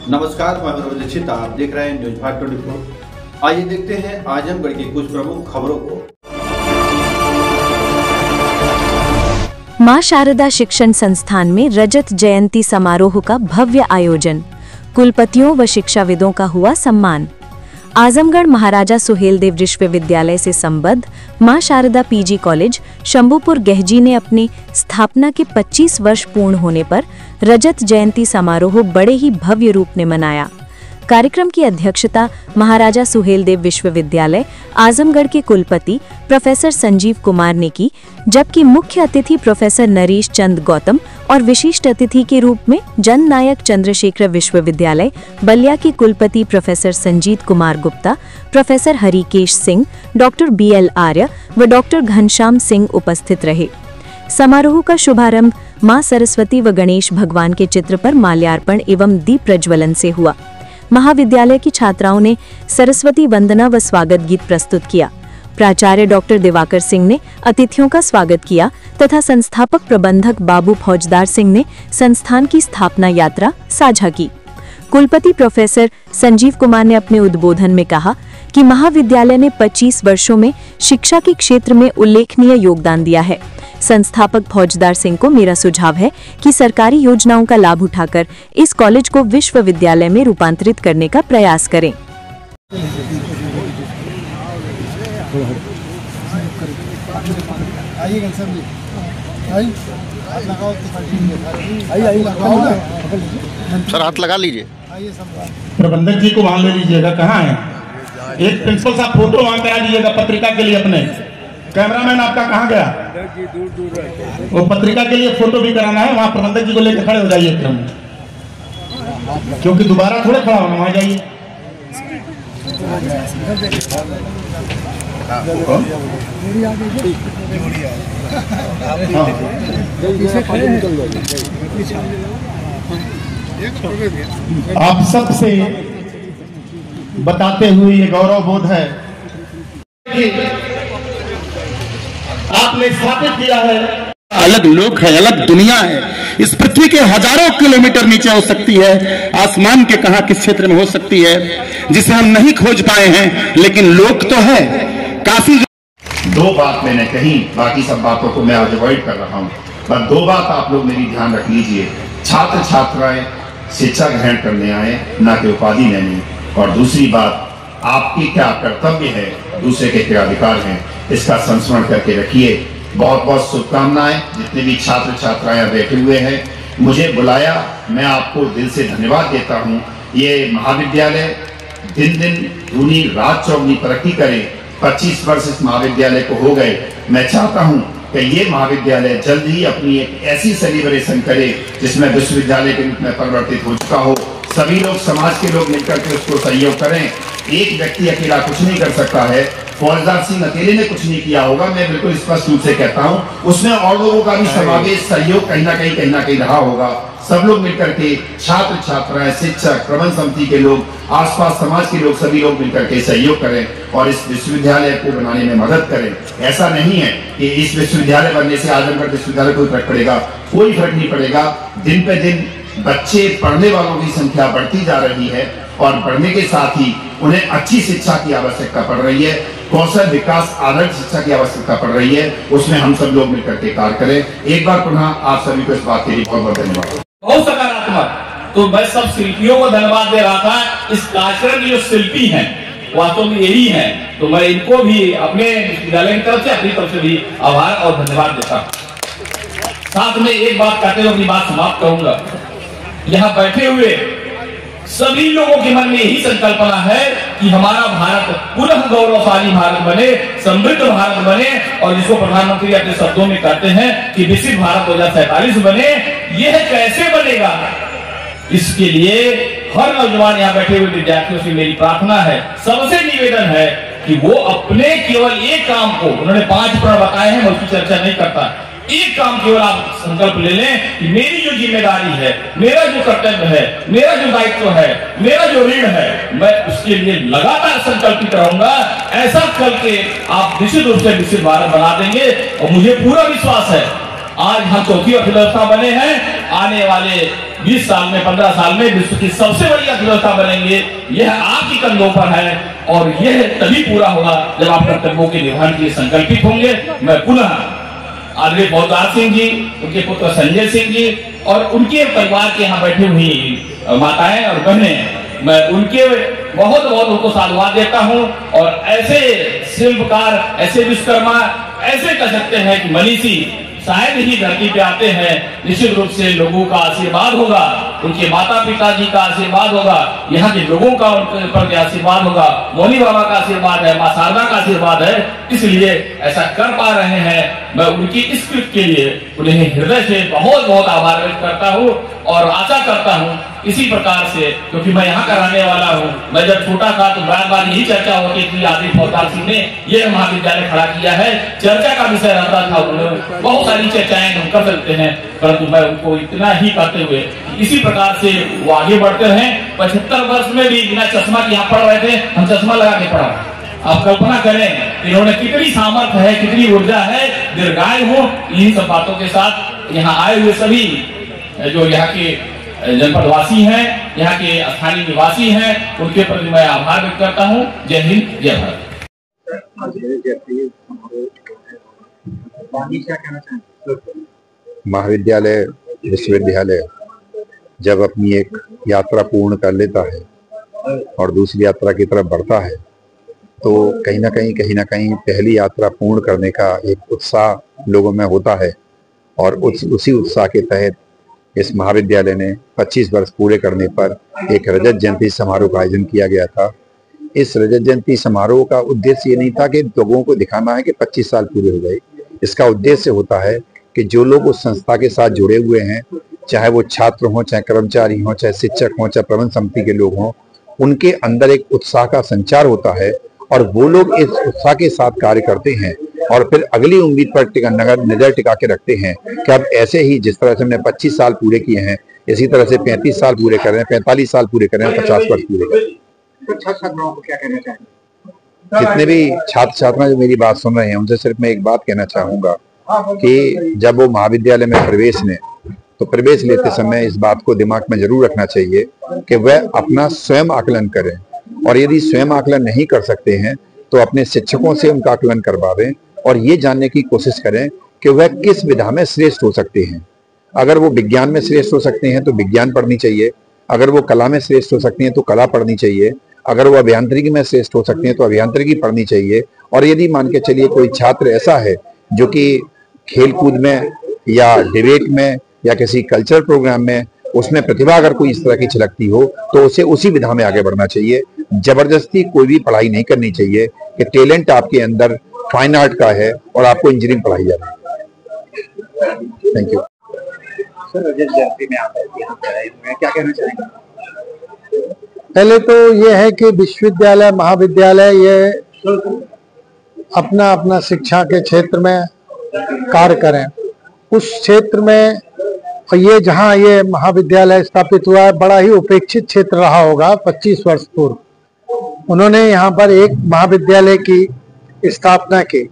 नमस्कार, मैं मनोज दीक्षित। आप देख रहे हैं न्यूज 524। आइए देखते हैं आजमगढ़ की कुछ प्रमुख खबरों को। मां शारदा शिक्षण संस्थान में रजत जयंती समारोह का भव्य आयोजन, कुलपतियों व शिक्षाविदों का हुआ सम्मान। आजमगढ़ महाराजा सुहेलदेव विश्वविद्यालय से संबद्ध मां शारदा पीजी कॉलेज शंभूपुर गहजी ने अपनी स्थापना के 25 वर्ष पूर्ण होने पर रजत जयंती समारोह बड़े ही भव्य रूप में मनाया। कार्यक्रम की अध्यक्षता महाराजा सुहेलदेव विश्वविद्यालय आजमगढ़ के कुलपति प्रोफेसर संजीव कुमार ने की, जबकि मुख्य अतिथि प्रोफेसर नरेश चंद गौतम और विशिष्ट अतिथि के रूप में जननायक चंद्रशेखर विश्वविद्यालय बलिया के कुलपति professor Sanjeet Kumar Gupta, professor Harikesh Singh, doctor BL आर्य व डॉक्टर घनश्याम सिंह उपस्थित रहे। समारोह का शुभारंभ मां सरस्वती व गणेश भगवान के चित्र पर माल्यार्पण एवं दीप प्रज्वलन से हुआ। महाविद्यालय की छात्राओं ने सरस्वती वंदना व स्वागत गीत प्रस्तुत किया। प्राचार्य डॉक्टर दिवाकर सिंह ने अतिथियों का स्वागत किया तथा संस्थापक प्रबंधक बाबू फौजदार सिंह ने संस्थान की स्थापना यात्रा साझा की। कुलपति प्रोफेसर संजीव कुमार ने अपने उद्बोधन में कहा कि महाविद्यालय ने 25 वर्षों में शिक्षा के क्षेत्र में उल्लेखनीय योगदान दिया है। संस्थापक फौजदार सिंह को मेरा सुझाव है कि सरकारी योजनाओं का लाभ उठाकर इस कॉलेज को विश्वविद्यालय में रूपांतरित करने का प्रयास करें। सर हाथ लगा लीजिए। प्रबंधक जी को वहां ले लीजिएगा। कहाँ है? एक प्रिंसिपल साहब फोटो वहां करा दीजिएगा पत्रिका के लिए। अपने कैमरामैन आपका कहाँ गया? वो पत्रिका के लिए फोटो भी कराना है। वहाँ प्रबंधक जी को लेकर खड़े हो जाइए क्रम में, क्योंकि दोबारा थोड़े खड़ा होना। वहां जाइए। आप सब से बताते हुए ये गौरव बोध है कि आपने स्थापित किया है। अलग लोक है, अलग दुनिया है। इस पृथ्वी के हजारों किलोमीटर नीचे हो सकती है, आसमान के कहां किस क्षेत्र में हो सकती है, जिसे हम नहीं खोज पाए हैं, लेकिन लोक तो है काफी। दो बात मैंने कही, बाकी सब बातों को मैं आज अवॉइड कर रहा हूँ। बस दो बात आप लोग मेरी ध्यान रख लीजिए। छात्र छात्राएं शिक्षा ग्रहण करने आए, ना कि उपाधि लेने। और दूसरी बात, आपकी क्या कर्तव्य है, दूसरे के क्या अधिकार हैं, इसका संस्मरण करके रखिए। बहुत बहुत शुभकामनाएं। जितने भी छात्र छात्राएं बैठे हुए हैं, मुझे बुलाया, मैं आपको दिल से धन्यवाद देता हूं। ये महाविद्यालय दिन दिन दूनी रात चौगनी तरक्की करे। 25 वर्ष इस महाविद्यालय को हो गए। मैं चाहता हूं कि ये महाविद्यालय जल्द ही अपनी एक ऐसी सेलिब्रेशन करे जिसमें विश्वविद्यालय के रूप में परिवर्तित हो चुका हो। सभी लोग, समाज के लोग मिलकर के उसको सहयोग करें। एक व्यक्ति अकेला कुछ नहीं कर सकता है। फौजदार सिंह अकेले ने कुछ नहीं किया होगा, मैं बिल्कुल स्पष्ट रूप से कहता हूं। उसमें और लोगों का भी समावेश, सहयोग कहीं ना कहीं रहा होगा। सब लोग मिलकर के, छात्र छात्राएं, शिक्षक, प्रबंध समिति के लोग, आसपास समाज के लोग, सभी लोग मिलकर के सहयोग करें और इस विश्वविद्यालय को बनाने में मदद करें। ऐसा नहीं है कि इस विश्वविद्यालय बनने से आजमगढ़ विश्वविद्यालय को फर्क पड़ेगा, कोई फर्क नहीं पड़ेगा। दिन पे दिन बच्चे, पढ़ने वालों की संख्या बढ़ती जा रही है और बढ़ने के साथ ही उन्हें अच्छी शिक्षा की आवश्यकता पड़ रही है। कौशल विकास आधारित शिक्षा की आवश्यकता पड़ रही है। उसमें हम सब लोग मिलकर के कार्य करें। एक बार पुनः आप सभी को इस बात के लिए बहुत बहुत धन्यवाद। बहुत सकारात्मक। तो मैं सब शिल्पियों को धन्यवाद दे रहा था। इस कार्यक्रम की जो शिल्पी हैं वास्तव में यही है, तो मैं इनको भी अपने विद्यालय की तरफ से, अपनी तरफ से भी आभार और धन्यवाद देता हूं। साथ में एक बात कहते हुए अपनी बात समाप्त करूंगा। यहाँ बैठे हुए सभी लोगों के मन में यही संकल्पना है कि हमारा भारत पुनः गौरवशाली भारत बने, समृद्ध भारत बने, और जिसको प्रधानमंत्री अपने शब्दों में कहते हैं कि विकसित भारत 2047 बने। यह कैसे बनेगा, इसके लिए हर नौजवान यहाँ बैठे हुए विद्यार्थियों से मेरी प्रार्थना है, सबसे निवेदन है कि वो अपने केवल एक काम को, उन्होंने 5 प्रण बताए हैं, मैं उसकी चर्चा नहीं करता, एक काम केवल आप संकल्प ले लें कि मेरी जो जिम्मेदारी है, मेरा जो कर्तव्य है, मेरा जो दायित्व है, मेरा जो ऋण है, मैं उसके लिए लगातार संकल्पित रहूंगा। ऐसा करके आप निश्चित रूप से विकसित भारत बना देंगे। और मुझे पूरा विश्वास है आज हम चौथी अर्थव्यवस्था बने हैं, आने वाले 20 साल में 15 साल में विश्व की सबसे बड़ी अर्थव्यवस्था बनेंगे, यह आपके कंधों पर है और यह तभी पूरा होगा जब आप कर्तव्यों के निर्वहन के लिए संकल्पित होंगे। मैं पुनः आदरणीय फौजदार सिंह जी, उनके पुत्र संजय सिंह जी और उनके परिवार के यहाँ बैठी हुई माताएं और बहनें, मैं उनके बहुत बहुत उनको साधुवाद देता हूं। और ऐसे शिल्पकार, ऐसे विश्वकर्मा, ऐसे कह सकते हैं कि मनीषी शायद ही धरती पे आते हैं। निश्चित रूप से लोगों का आशीर्वाद होगा, उनके माता पिता जी का आशीर्वाद होगा, यहाँ के लोगों का उनके ऊपर आशीर्वाद होगा, मौनी बाबा का आशीर्वाद है, मां शारदा का आशीर्वाद है, इसलिए ऐसा कर पा रहे हैं। मैं उनकी इस कृत्य के लिए उन्हें हृदय से बहुत बहुत आभार व्यक्त करता हूँ और आशा करता हूँ इसी प्रकार से, क्योंकि मैं यहाँ का रहने वाला हूँ। मैं जब छोटा था तो बार बार यही चर्चा होती थी, आदरणीय फौजदार सिंह ने यह महाविद्यालय खड़ा किया है, चर्चा का विषय रहता था। उन्हें बहुत सारी चर्चाएं हम कर सकते हैं, परंतु मैं उनको इतना ही कहते हुए इसी प्रकार से वो आगे बढ़ते रहे। 75 वर्ष में भी बिना चश्मा के यहाँ पढ़ रहे थे, हम चश्मा लगा के पढ़ा। आप कल्पना करें इन्होंने कितनी सामर्थ्य है, कितनी ऊर्जा है। दीर्घायु हो। इन्हीं सब बातों के साथ यहाँ आए हुए सभी जो यहाँ के जनपदवासी हैं, यहाँ के स्थानीय निवासी हैं, उनके प्रति मैं आभार व्यक्त करता हूँ। जय हिंद, जय भारत। महाविद्यालय विश्वविद्यालय जब अपनी एक यात्रा पूर्ण कर लेता है और दूसरी यात्रा की तरफ बढ़ता है, तो कहीं ना कहीं पहली यात्रा पूर्ण करने का एक उत्साह लोगों में होता है। और उसी उत्साह के तहत इस महाविद्यालय ने 25 वर्ष पूरे करने पर एक रजत जयंती समारोह का आयोजन किया गया था। इस रजत जयंती समारोह का उद्देश्य ये नहीं था कि लोगों को दिखाना है कि 25 साल पूरे हो गए। इसका उद्देश्य होता है कि जो लोग उस संस्था के साथ जुड़े हुए हैं, चाहे वो छात्र हों, चाहे कर्मचारी हों, चाहे शिक्षक हों, चाहे प्रबंध समिति के लोग हों, उनके अंदर एक उत्साह का संचार होता है और वो लोग इस उत्साह के साथ कार्य करते हैं और फिर अगली उम्मीद पर नजर टिका के रखते हैं कि अब ऐसे ही जिस तरह से हमने 25 साल पूरे किए हैं, इसी तरह से 35 साल पूरे करें, 45 साल पूरे करें, 50 वर्ष पूरे करें। छात्रों को क्या कहना चाहेंगे? जितने भी छात्र छात्राएं जो मेरी बात सुन रहे हैं, उनसे सिर्फ मैं एक बात कहना चाहूंगा कि जब वो महाविद्यालय में प्रवेश लें तो प्रवेश लेते समय इस बात को दिमाग में जरूर रखना चाहिए कि वह अपना स्वयं आकलन करें, और यदि स्वयं आकलन नहीं कर सकते हैं तो अपने शिक्षकों से उनका आकलन करवावें और ये जानने की कोशिश करें कि वह किस विधा में श्रेष्ठ हो सकते हैं। अगर वो विज्ञान में श्रेष्ठ हो सकते हैं तो विज्ञान पढ़नी चाहिए, अगर वो कला में श्रेष्ठ हो सकती हैं तो कला पढ़नी चाहिए, अगर वो अभियांत्रिकी में श्रेष्ठ हो सकते हैं तो अभियांत्रिकी पढ़नी चाहिए। और यदि मान के चलिए कोई छात्र ऐसा है जो कि खेलकूद में या डिबेट में या किसी कल्चरल प्रोग्राम में उसमें प्रतिभा अगर कोई इस तरह की छलकती हो तो उसे उसी विधा में आगे बढ़ना चाहिए। जबरदस्ती कोई भी पढ़ाई नहीं करनी चाहिए कि टैलेंट आपके अंदर फाइन आर्ट का है और आपको इंजीनियरिंग पढ़ाई जा रही है। Thank you sir. रजत जयंती में आप यहाँ पे आए हुए हैं, क्या कहना चाहेंगे? पहले तो ये है कि विश्वविद्यालय महाविद्यालय ये अपना अपना शिक्षा के क्षेत्र में कार्य करें। उस क्षेत्र में ये जहाँ ये महाविद्यालय स्थापित हुआ है, बड़ा ही उपेक्षित क्षेत्र रहा होगा 25 वर्ष पूर्व। उन्होंने यहाँ पर एक महाविद्यालय की स्थापना की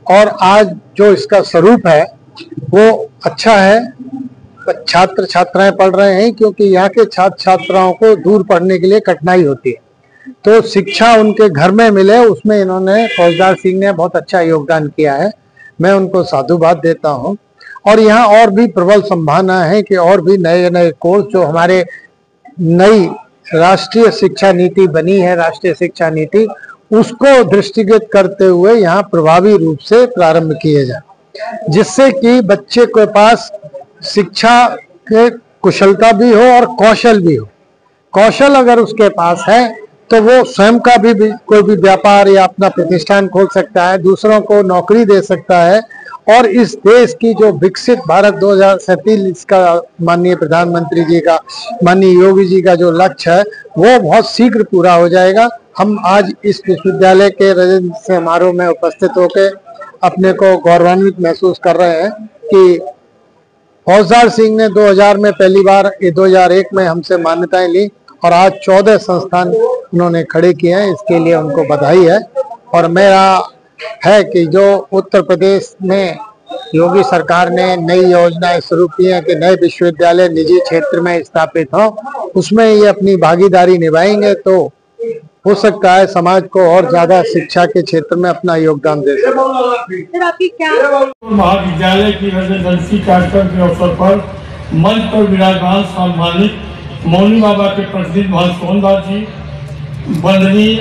और आज जो इसका स्वरूप है वो अच्छा है। छात्र छात्राएं पढ़ रहे हैं क्योंकि यहाँ के छात्र छात्राओं को दूर पढ़ने के लिए कठिनाई होती है, तो शिक्षा उनके घर में मिले, उसमें इन्होंने फौजदार सिंह ने बहुत अच्छा योगदान किया है। मैं उनको साधुवाद देता हूँ। और यहाँ और भी प्रबल संभावना है कि और भी नए नए कोर्स जो हमारे नई राष्ट्रीय शिक्षा नीति बनी है, राष्ट्रीय शिक्षा नीति, उसको दृष्टिगत करते हुए यहाँ प्रभावी रूप से प्रारंभ किए जाए, जिससे कि बच्चे के पास शिक्षा के कुशलता भी हो और कौशल भी हो। कौशल अगर उसके पास है तो वो स्वयं का भी कोई भी व्यापार या अपना प्रतिष्ठान खोल सकता है, दूसरों को नौकरी दे सकता है। और इस देश की जो विकसित भारत 2047 का माननीय प्रधानमंत्री जी का, माननीय योगी जी का जो लक्ष्य है वो बहुत शीघ्र पूरा हो जाएगा। हम आज इस विश्वविद्यालय के रजत समारोह में उपस्थित होकर अपने को गौरवान्वित महसूस कर रहे हैं कि फौजदार सिंह ने 2000 में पहली बार, 2001 में हमसे मान्यताएं ली और आज 14 संस्थान उन्होंने खड़े किए हैं। इसके लिए उनको बधाई है। और मेरा है कि जो उत्तर प्रदेश में योगी सरकार ने नई योजनाएं शुरू की हैं कि नए विश्वविद्यालय निजी क्षेत्र में स्थापित हों, उसमें ये अपनी भागीदारी निभाएंगे तो हो सकता है समाज को और ज्यादा शिक्षा के क्षेत्र में अपना योगदान दे सके। महाविद्यालय की रजतजयंती कार्यक्रम के अवसर पर मंच पर विराजमान सम्मानित मौनी बाबा के प्रतिनिधि महंत सोहनदास जी, वंदनीय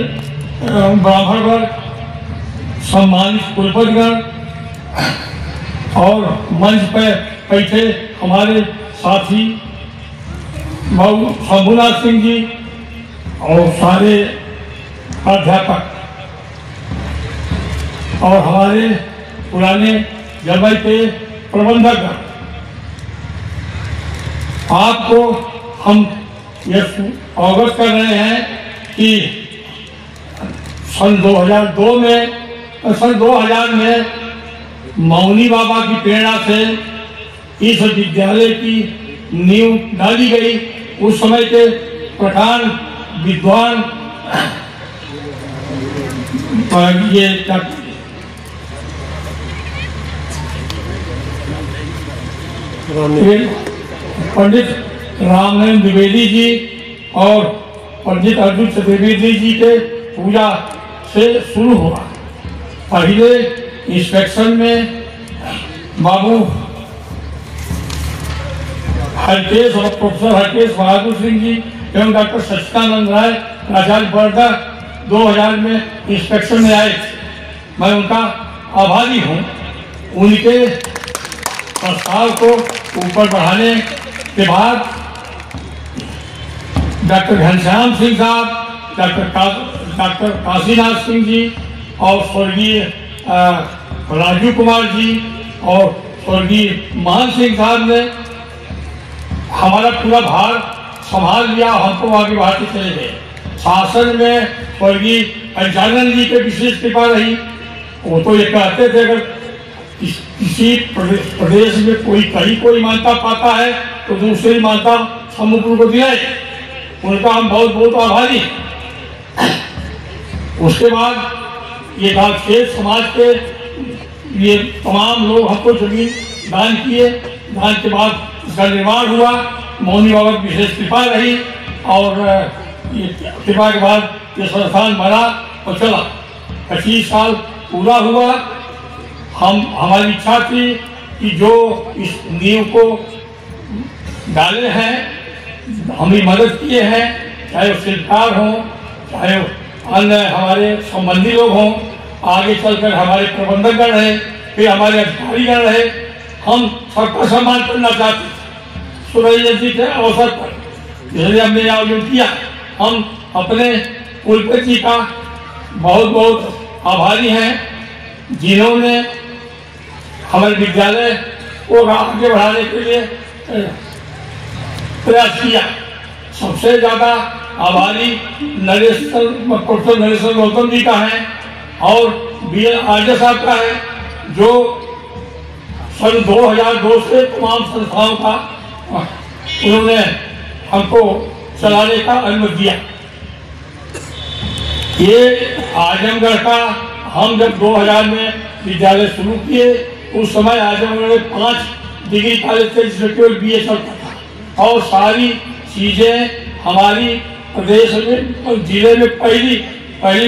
ब्राह्मण वर्ग, सम्मानित कुलपतिगण और मंच पर बैठे हमारे साथी शंभुनाथ सिंह जी और सारे अध्यापक और हमारे पुराने जलवायु के प्रबंधक, आपको हम ये अवगत कर रहे हैं कि सन 2000 में मौनी बाबा की प्रेरणा से इस विद्यालय की नींव डाली गई। उस समय के प्रधान विद्वान ये पंडित रामनारायण द्विवेदी जी और पंडित अर्जुन चतुर्वेदी जी के पूजा से शुरू हुआ। पहले इंस्पेक्शन में बाबू हरकेश और प्रोफेसर हरकेश बहादुर सिंह जी एवं डॉक्टर सच्चिदानंद राय आचार्य वर्धा 2000 में इंस्पेक्शन में आए थे। मैं उनका आभारी हूँ। उनके प्रस्ताव को ऊपर बढ़ाने के बाद डॉक्टर घनश्याम सिंह साहब, डॉक्टर काशीनाथ सिंह जी और स्वर्गीय राजू कुमार जी और स्वर्गीय मान सिंह साहब ने हमारा पूरा भार संभाल लिया। हमको आगे बढ़ाते चले गए। शासन में स्वर्गीय पंचानंद जी के विशेष कृपा रही। वो तो ये कहते थे अगर किसी प्रदेश में कहीं कोई मान्यता पाता है तो दूसरी मान्यता समुद्र को दिलाए। उनका हम बहुत बहुत आभारी। उसके बाद ये खेत समाज के ये तमाम लोग हमको जमीन दान किए। दान के बाद इसका निर्माण हुआ। मौनी बाबा की विशेष कृपा रही और ये कृपा के बाद ये संस्थान बना और चला। 25 साल पूरा हुआ। हमारी इच्छा थी कि जो इस नींव को डाले हैं, हमें मदद किए हैं, चाहे वो शिल्पकार हों, चाहे अन्य हमारे संबंधी लोग हों, आगे चलकर हमारे प्रबंधकगण रहे, फिर हमारे अधिकारीगण रहे, हम सबका सम्मान करना चाहते थे। सूरज जयंती के अवसर पर इसलिए हमने आयोजन किया। हम अपने कुलपति जी का बहुत बहुत आभारी हैं, जिन्होंने हमारे विद्यालय को आगे बढ़ाने के लिए प्रयास किया। सबसे ज्यादा आभारी प्रोफेसर नरेश गौतम जी का है और बी आर्य साहब का है, जो सन 2002 से तमाम संस्थाओं का उन्होंने हमको चलाने का अनुमति दिया। ये आजमगढ़ का हम जब 2000 में विद्यालय शुरू किए, उस समय आजमगढ़ में 5 डिग्री कॉलेज थे जिसमें केवल BA चलता था और सारी चीजें हमारी प्रदेश में जिले में पहली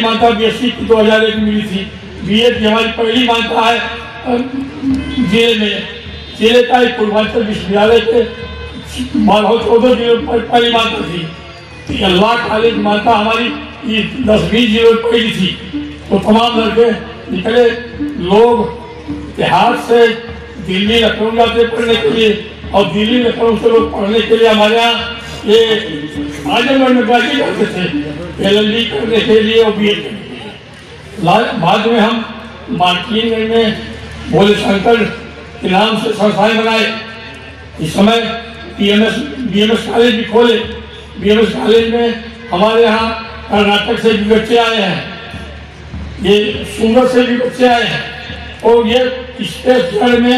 मान्यता BSc की 2001 में मिली थी। BA की हमारी पहली मान्यता है जिले में। जिले का एक पूर्वांचल विश्वविद्यालय के 14 जिलों पर पहली मान्यता थी। अल्लाह कॉलेज मान्यता हमारी 10-20 जिलों में पहली थी। तो तमाम लड़के निकले, लोग बिहार से दिल्ली लखनऊ जाते पढ़ने के लिए और दिल्ली लखनऊ से लोग पढ़ने के लिए हमारे यहाँ ये आजमगढ़ में गाजी करते थे LLB करने के लिए और BA करने के लिए। बाद में हम मार्किन में भोले शंकर के नाम से संस्थाएं बनाए। इस समय BMS कॉलेज भी खोले। BMS कॉलेज में हमारे यहाँ कर्नाटक से भी बच्चे आए हैं, ये सूरत से भी बच्चे आए हैं और ये इसके जड़ में